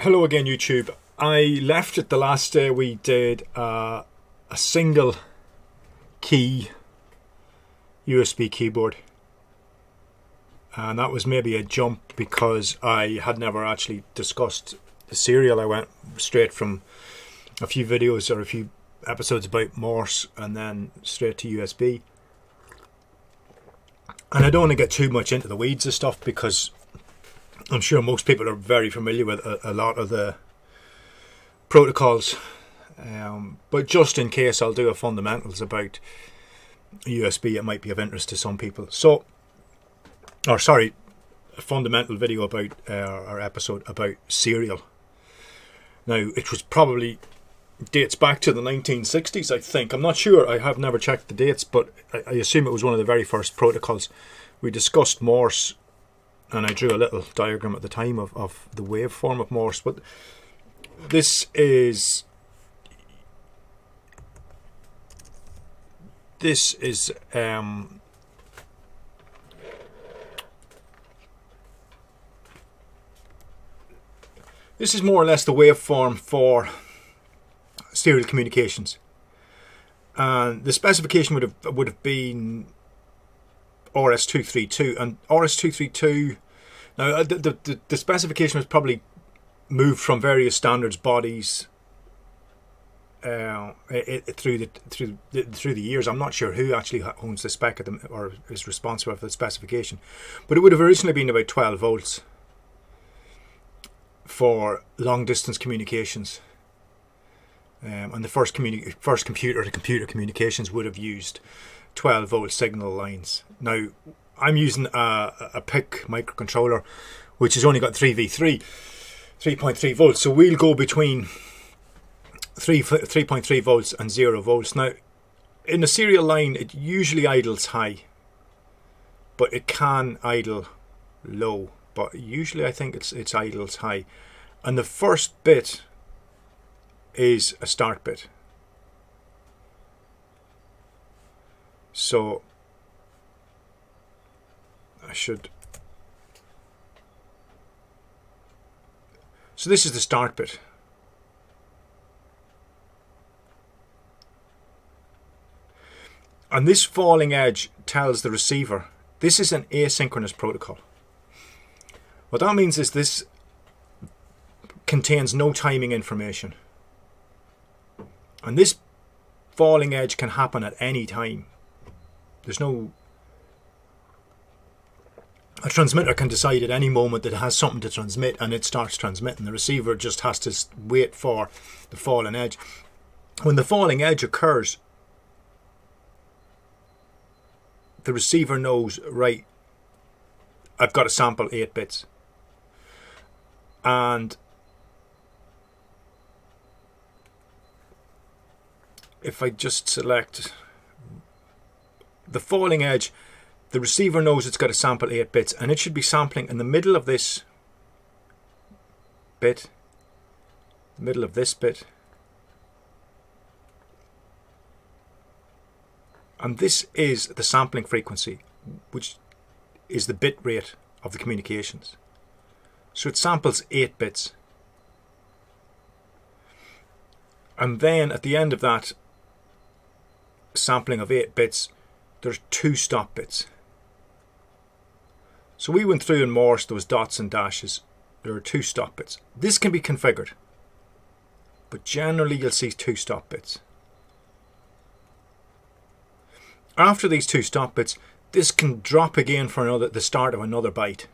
Hello again, YouTube. I left it the last day we did a single key USB keyboard, and that was maybe a jump because I had never actually discussed the serial. I went straight from a few videos or a few episodes about Morse and then straight to USB. And I don't want to get too much into the weeds of stuff because I'm sure most people are very familiar with a lot of the protocols, but just in case, I'll do a fundamentals about USB. It might be of interest to some people. A fundamental video about our episode about serial. Now, it was probably dates back to the 1960s, I think. I'm not sure. I have never checked the dates, but I assume it was one of the very first protocols. We discussed Morse, and I drew a little diagram at the time of the waveform of Morse. But this is more or less the waveform for serial communications, and the specification would have been RS-232, and RS-232. Now the specification was probably moved from various standards bodies through the years. I'm not sure who actually owns the spec of them or is responsible for the specification, but it would have originally been about 12 volts for long distance communications, and the first computer-to-computer communications would have used 12 volt signal lines. Now I'm using a PIC microcontroller which has only got 3.3 volts, so we'll go between 3.3 volts and 0 volts. Now in a serial line it usually idles high, but it can idle low, but usually I think it's idles high, and the first bit is a start bit. So this is the start bit. And this falling edge tells the receiver this is an asynchronous protocol. What that means is this contains no timing information. And this falling edge can happen at any time. A transmitter can decide at any moment that it has something to transmit, and it starts transmitting. The receiver just has to wait for the falling edge. When the falling edge occurs, the receiver knows, right, I've got to sample 8 bits. And if I just select the falling edge, the receiver knows it's got to sample 8 bits, and it should be sampling in the middle of this bit, and this is the sampling frequency, which is the bit rate of the communications. So it samples 8 bits, and then at the end of that sampling of 8 bits there's 2 stop bits. So we went through in Morse, there was dots and dashes, there are 2 stop bits. This can be configured, but generally you'll see 2 stop bits. After these 2 stop bits, this can drop again for the start of another byte.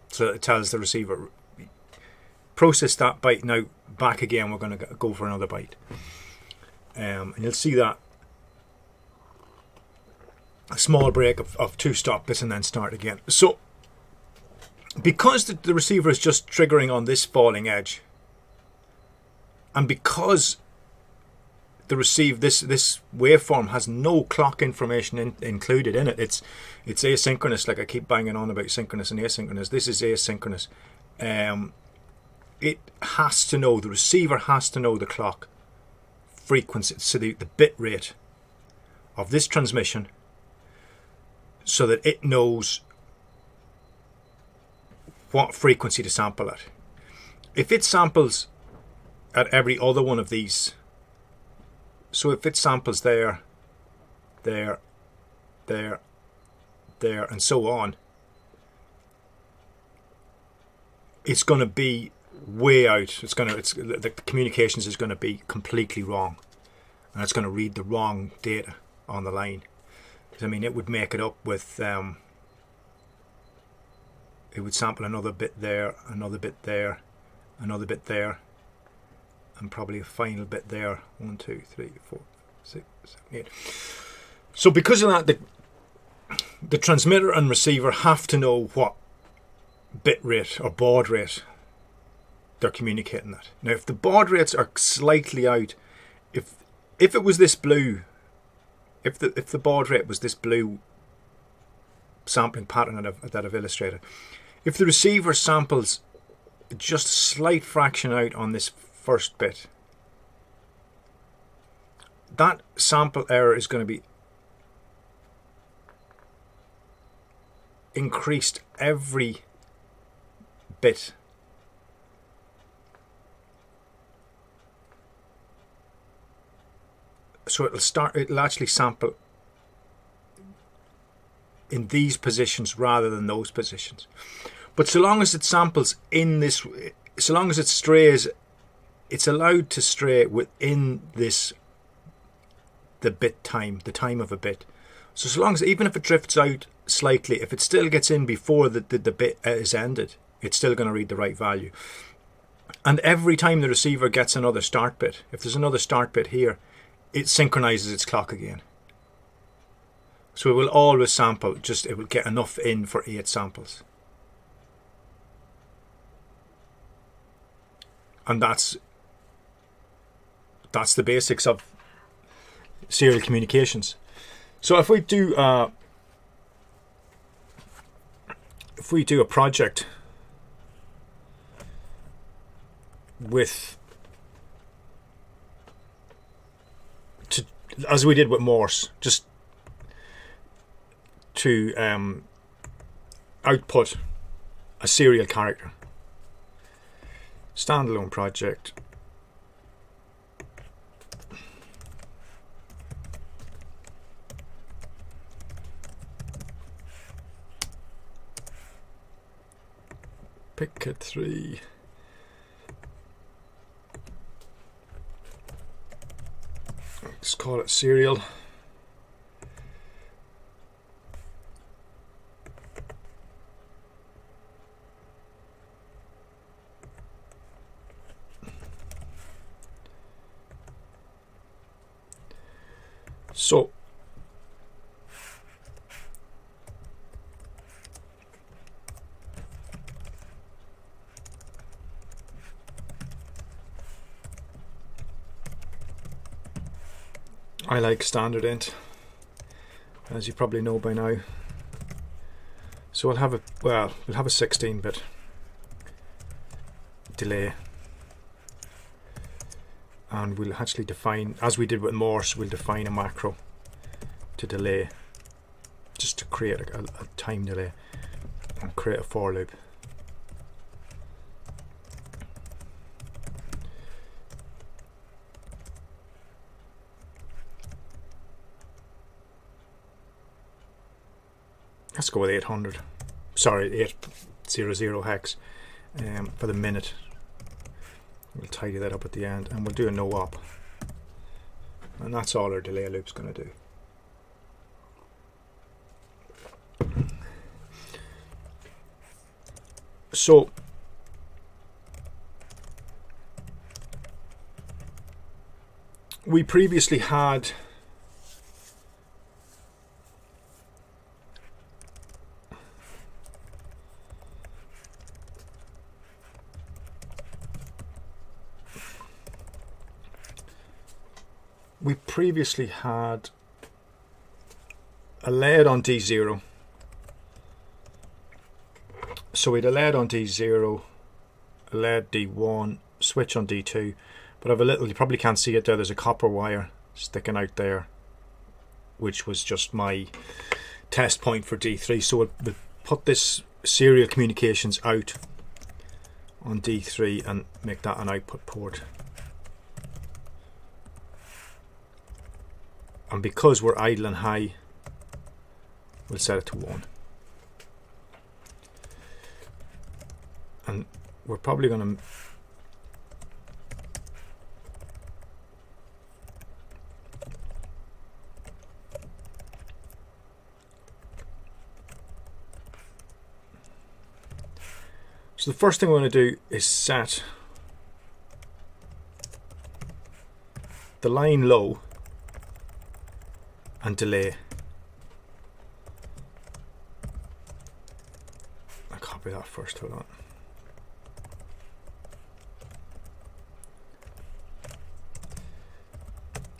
So it tells the receiver, process that byte, now back again, we're going to go for another byte. And you'll see that a small break of 2 stop bits and then start again. So because the receiver is just triggering on this falling edge, and because this waveform has no clock information included in it, it's asynchronous. Like I keep banging on about synchronous and asynchronous, this is asynchronous. It has to know, the receiver has to know the clock frequency, so the bit rate of this transmission, so that it knows what frequency to sample at. if it samples at every other one of these, so if it samples there, there, there, there, and so on, it's going to be way out. The communications is going to be completely wrong, and it's going to read the wrong data on the line. I mean, it would make it up with it would sample another bit there, another bit there, another bit there, and probably a final bit there. 1, 2, 3, 4, 6, 7, 8. So because of that, the transmitter and receiver have to know what bit rate or baud rate they're communicating at. Now, if the baud rates are slightly out, if it was this blue, if the baud rate was this blue sampling pattern that I've illustrated, if the receiver samples just a slight fraction out on this first bit, that sample error is going to be increased every bit. So it'll actually sample in these positions rather than those positions. But so long as it samples in this, so long as it strays, it's allowed to stray within this, the time of a bit. So long as, even if it drifts out slightly, if it still gets in before the bit is ended, it's still going to read the right value. And every time the receiver gets another start bit, if there's another start bit here, it synchronizes its clock again. So it will always sample, it will get enough in for 8 samples. And that's the basics of serial communications. So if we do a project with, as we did with Morse, just to output a serial character, standalone project, picket 3, let's call it serial. So I like standard int, as you probably know by now. So we'll have a 16-bit delay, and we'll actually define, as we did with Morse, we'll define a macro to delay, just to create a time delay, and create a for loop. Let's go with 800. Sorry, 800 hex for the minute. We'll tidy that up at the end, and we'll do a no op, and that's all our delay loop's going to do. So we previously had a LED on D0. So we had a LED on D0, a LED D1, switch on D2, but I've a little, you probably can't see it there, there's a copper wire sticking out there, which was just my test point for D3. So we'll put this serial communications out on D3 and make that an output port. And because we're idle and high, we'll set it to 1. And we're probably going to so the first thing we're going to do is set the line low and delay. I'll copy that first, hold on.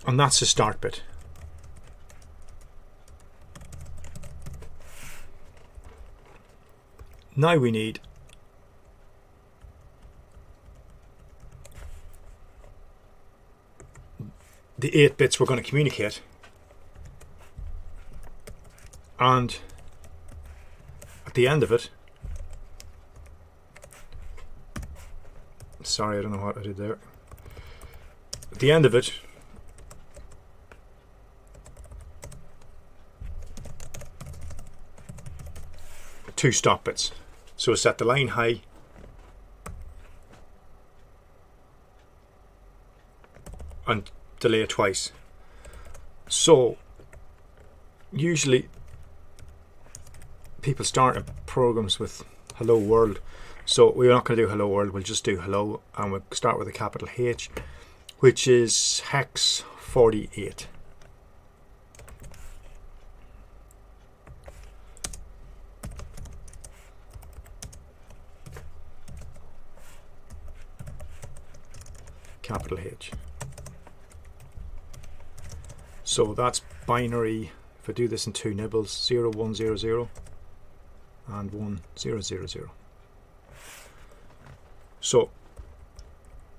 And that's the start bit. Now we need the 8 bits we're going to communicate, and at the end of it, sorry, I don't know what I did there. At the end of it, two stop bits. So set the line high and delay it twice. So usually people start programs with hello world, so we're not going to do hello world, we'll just do hello, and we'll start with a capital H, which is hex 48. Capital H. So that's binary. If I do this in 2 nibbles, 0 1 0 0 and 1 0 0 0. So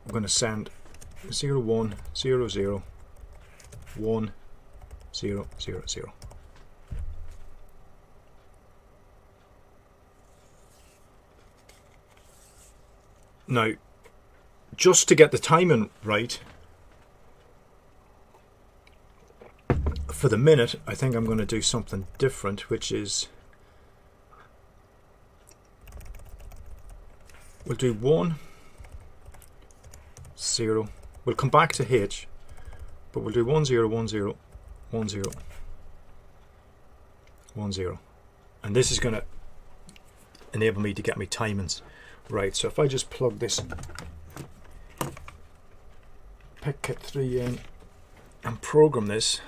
I'm going to send 0 1 0 0 1 0 0 0. Now, just to get the timing right, for the minute, I think I'm going to do something different, which is we'll do 1 0. We'll come back to H, but we'll do 1 0 1 0 1 0 1 0, and this is going to enable me to get me timings right. So if I just plug this Kit 3 in and program this,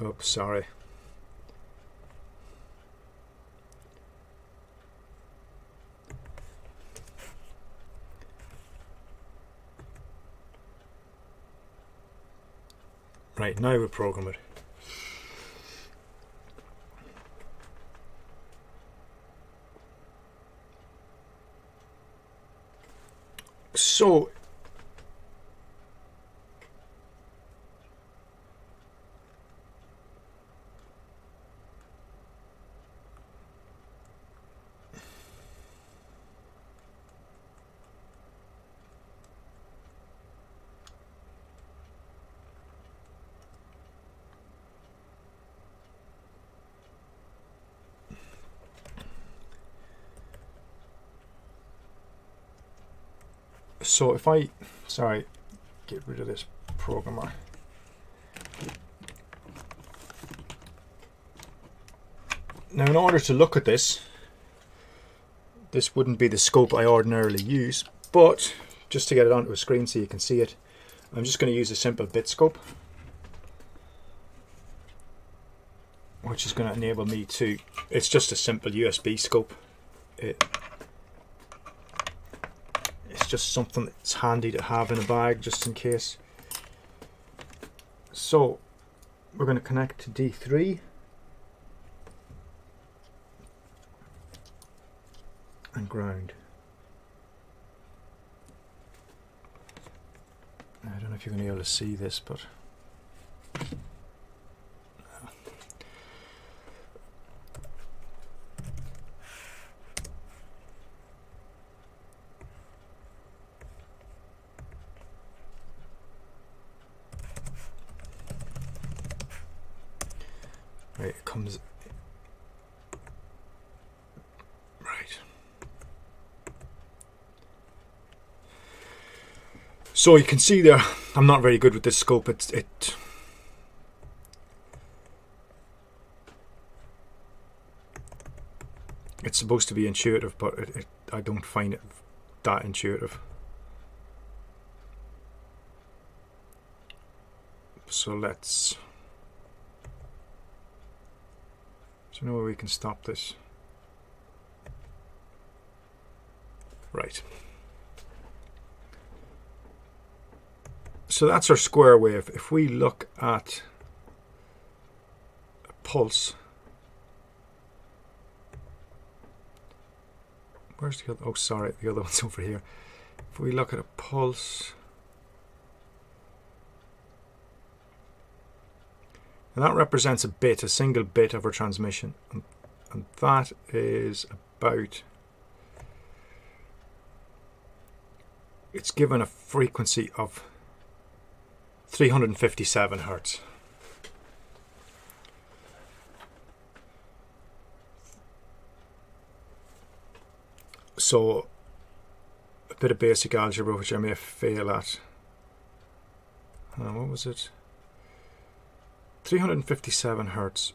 oops, sorry. Right, now we program it. So if I, sorry, get rid of this programmer. Now, in order to look at this, this wouldn't be the scope I ordinarily use, but just to get it onto a screen so you can see it, I'm just going to use a simple bit scope, which is going to enable me to, it's just a simple USB scope. It's just something that's handy to have in a bag just in case. So we're going to connect to D3 and ground. I don't know if you're going to be able to see this, but right, it comes right. So you can see there, I'm not very good with this scope. It's supposed to be intuitive, but I don't find it that intuitive. So let's. So no way we can stop this. Right. So that's our square wave. If we look at a pulse, where's the other? Oh, sorry, the other one's over here. If we look at a pulse, and that represents a bit, a single bit of our transmission, and that is about. It's given a frequency of 357 hertz. So a bit of basic algebra, which I may fail at. What was it? 357 hertz.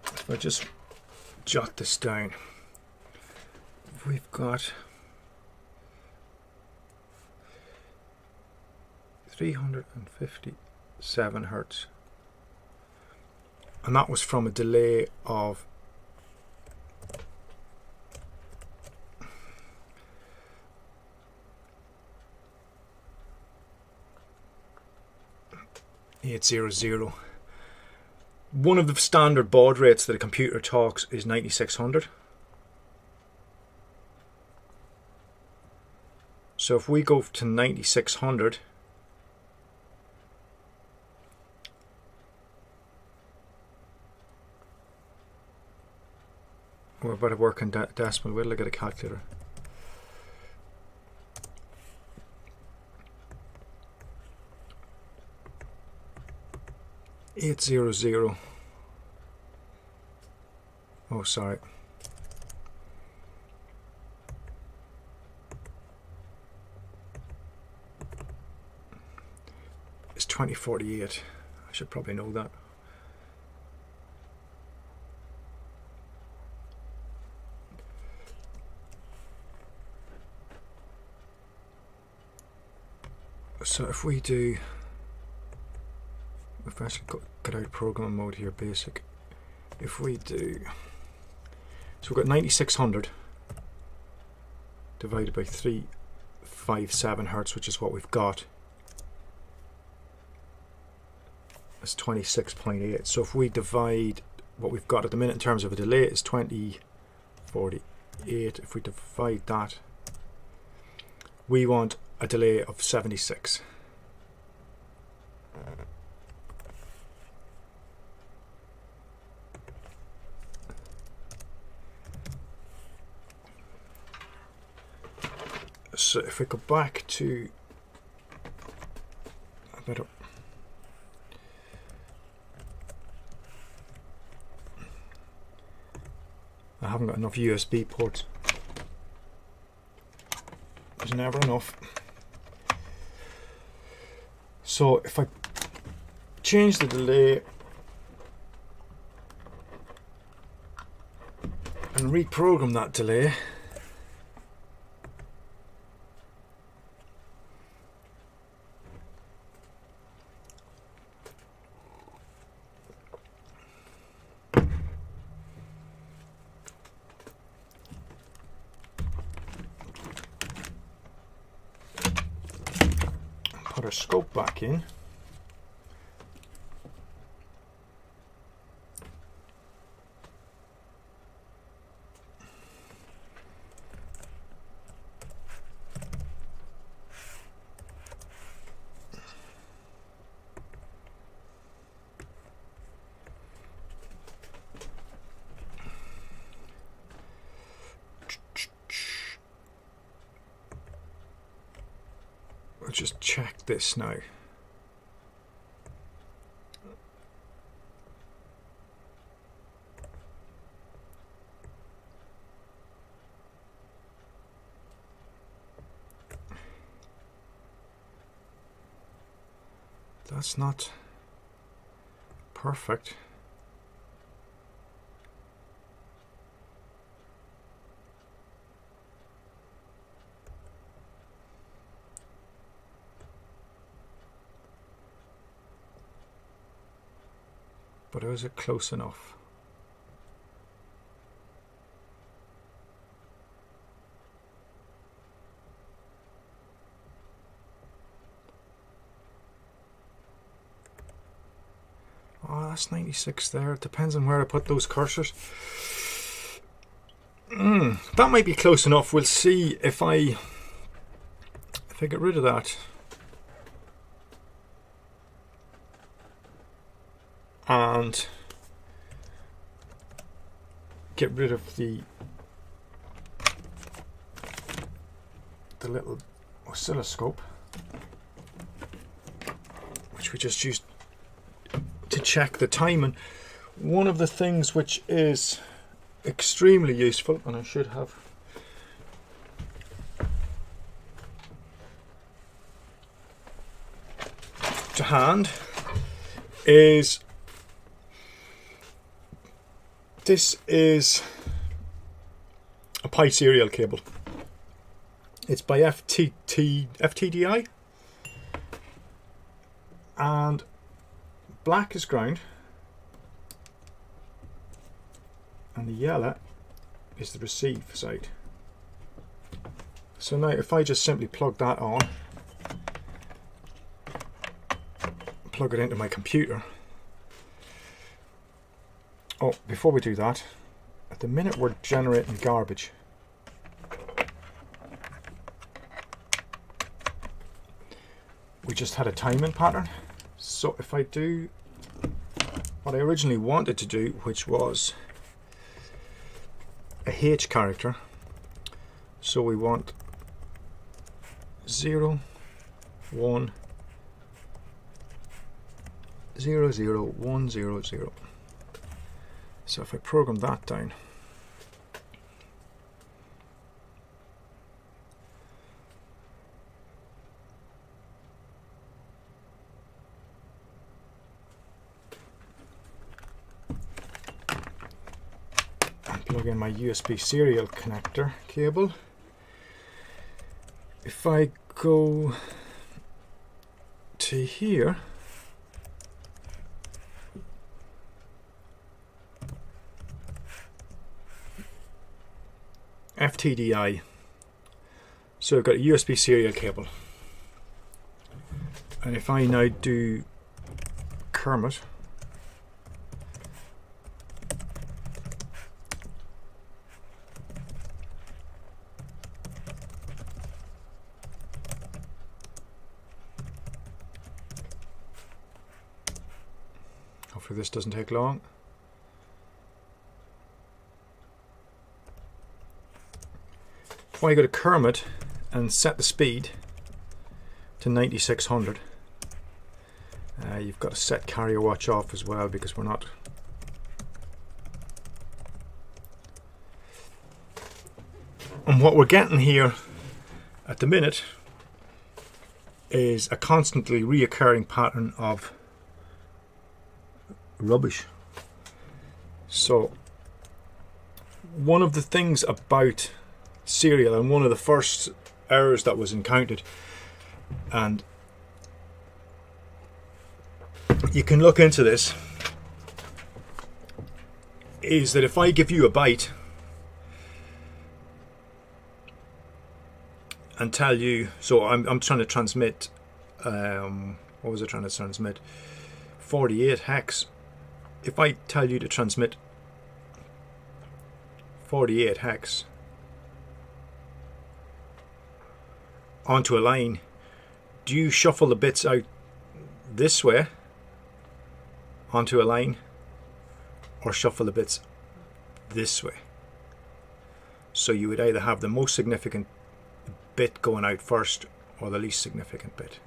If I just jot this down, we've got 357 hertz, and that was from a delay of .800. One of the standard baud rates that a computer talks is 9600. So if we go to 9600, we're about to work in decimal. Wait till I get a calculator. .800. Oh, sorry. It's 2048. I should probably know that. So if we do, we've actually got out program mode here, basic. If we do, so we've got 9600 divided by 357 hertz, which is what we've got. That's 26.8. So if we divide what we've got at the minute in terms of a delay is 2048. If we divide that, we want a delay of 76. So if we go back to I haven't got enough USB ports. There's never enough. So if I change the delay and reprogram that delay, put our scope back in. just check this now. That's not perfect. But is it close enough? Oh, that's 96 there. It depends on where I put those cursors. That might be close enough. We'll see if I get rid of that. And get rid of the little oscilloscope, which we just used to check the timing. One of the things which is extremely useful, and I should have to hand, is this is a Pi serial cable. It's by FTDI, and black is ground and the yellow is the receive side. So now if I just simply plug that on, plug it into my computer. Oh, before we do that, at the minute we're generating garbage. We just had a timing pattern. So if I do what I originally wanted to do, which was a H character, so we want 0, 1, 0, 0, 1, 0, 0. So if I program that down, and plug in my USB serial connector cable, if I go to here, FTDI, so I've got a USB serial cable, and if I now do Kermit, hopefully this doesn't take long. If I go to Kermit and set the speed to 9600, you've got to set carrier watch off as well, because we're not. And what we're getting here at the minute is a constantly reoccurring pattern of rubbish. So one of the things about serial, and one of the first errors that was encountered, and you can look into this, is that if I give you a byte and tell you, so I'm trying to transmit, what was I trying to transmit? 48 hex. If I tell you to transmit 48 hex onto a line, do you shuffle the bits out this way onto a line, or shuffle the bits this way? So you would either have the most significant bit going out first, or the least significant bit.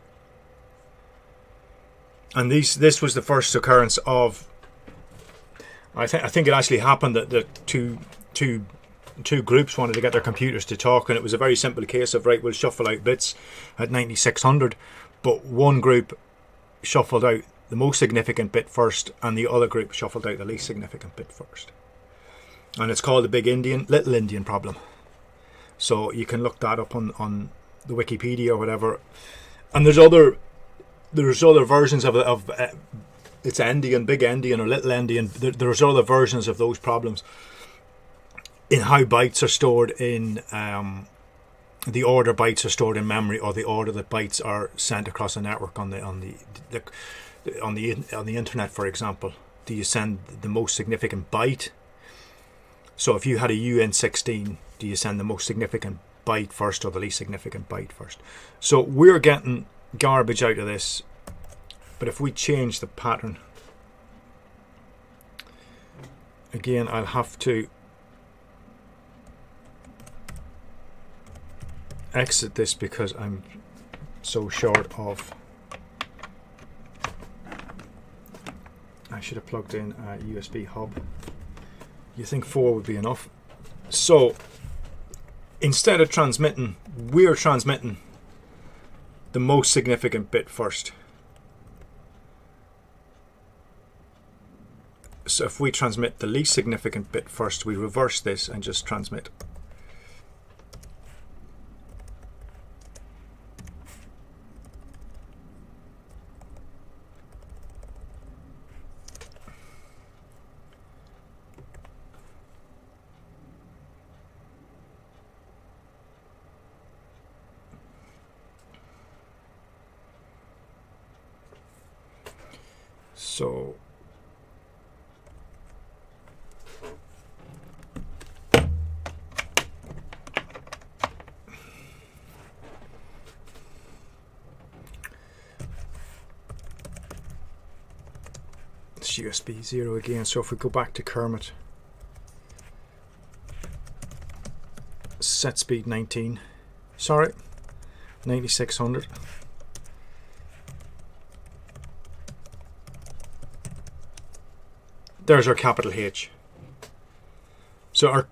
And this was the first occurrence of, I think it actually happened that the two groups wanted to get their computers to talk, and it was a very simple case of, right, we'll shuffle out bits at 9600, but one group shuffled out the most significant bit first, and the other group shuffled out the least significant bit first. And it's called the Little Indian problem. So you can look that up on the Wikipedia or whatever. And there's other versions of it's Endian, Big Endian, or Little Endian. There's other versions of those problems in how bytes are stored in the order bytes are stored in memory, or the order that bytes are sent across a network on the internet, for example. Do you send the most significant byte? So if you had a uint16, do you send the most significant byte first or the least significant byte first? So we're getting garbage out of this, but if we change the pattern, again, I'll have to exit this because I'm so short of. I should have plugged in a USB hub. You think 4 would be enough. So instead of transmitting, we're transmitting the most significant bit first. So if we transmit the least significant bit first, we reverse this and just transmit. So it's USB 0 again. So if we go back to Kermit, set speed 9600. There's our capital H. So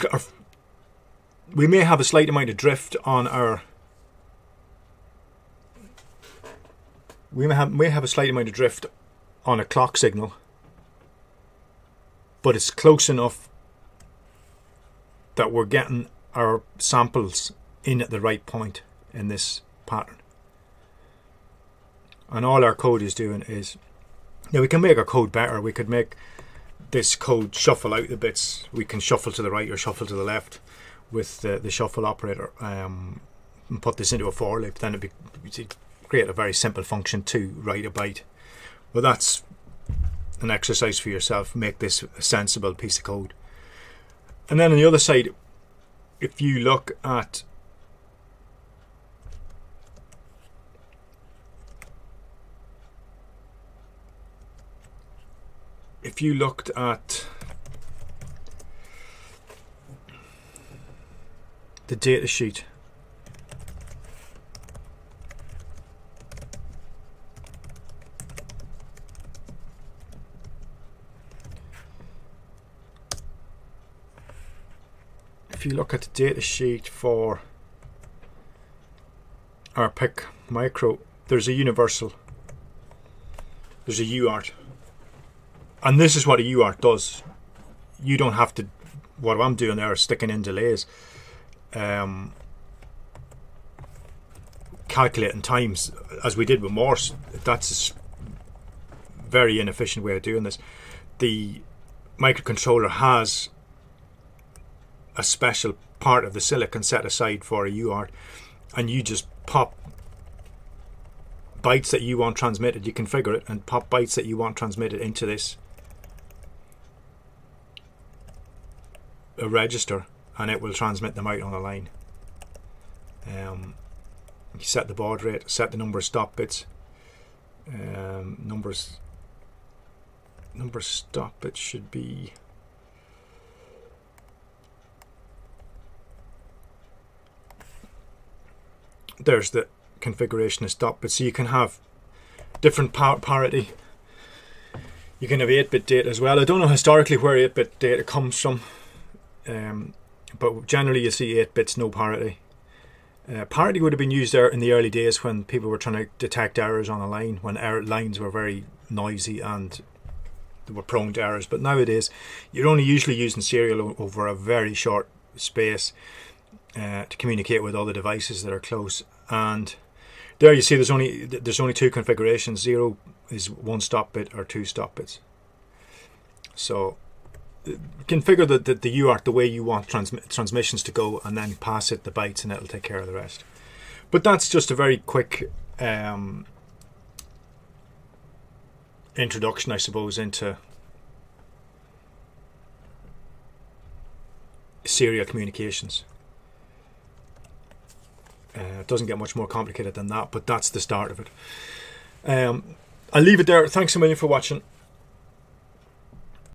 we may have a slight amount of drift on our. We may have a slight amount of drift on a clock signal, but it's close enough that we're getting our samples in at the right point in this pattern. And all our code is doing is, we can make our code better. We could make this code shuffle out the bits. We can shuffle to the right or shuffle to the left with the shuffle operator, and put this into a for loop. Then it'd create a very simple function to write a byte. Well, that's an exercise for yourself. Make this a sensible piece of code. And then on the other side, if you look at if you looked at the data sheet, for our PIC micro, there's a universal, there's a UART. And this is what a UART does. You don't have to, what I'm doing there is sticking in delays, calculating times as we did with Morse. That's a very inefficient way of doing this. The microcontroller has a special part of the silicon set aside for a UART, and you just pop bytes that you want transmitted. You configure it and pop bytes that you want transmitted into this a register, and it will transmit them out on a line. You set the baud rate, set the number of stop bits. Number stop bits should be there's the configuration of stop bits. So you can have different parity. You can have 8-bit data as well. I don't know historically where 8-bit data comes from, but generally you see 8 bits, no parity. Parity would have been used there in the early days when people were trying to detect errors on a line, when lines were very noisy and they were prone to errors. But nowadays, you're only usually using serial over a very short space to communicate with other devices that are close. And there you see there's only 2 configurations. 0 is 1 stop bit or 2 stop bits. So configure the UART the way you want transmissions to go, and then pass it the bytes, and it'll take care of the rest. But that's just a very quick introduction, I suppose, into serial communications. It doesn't get much more complicated than that, but that's the start of it. I'll leave it there. Thanks a million for watching.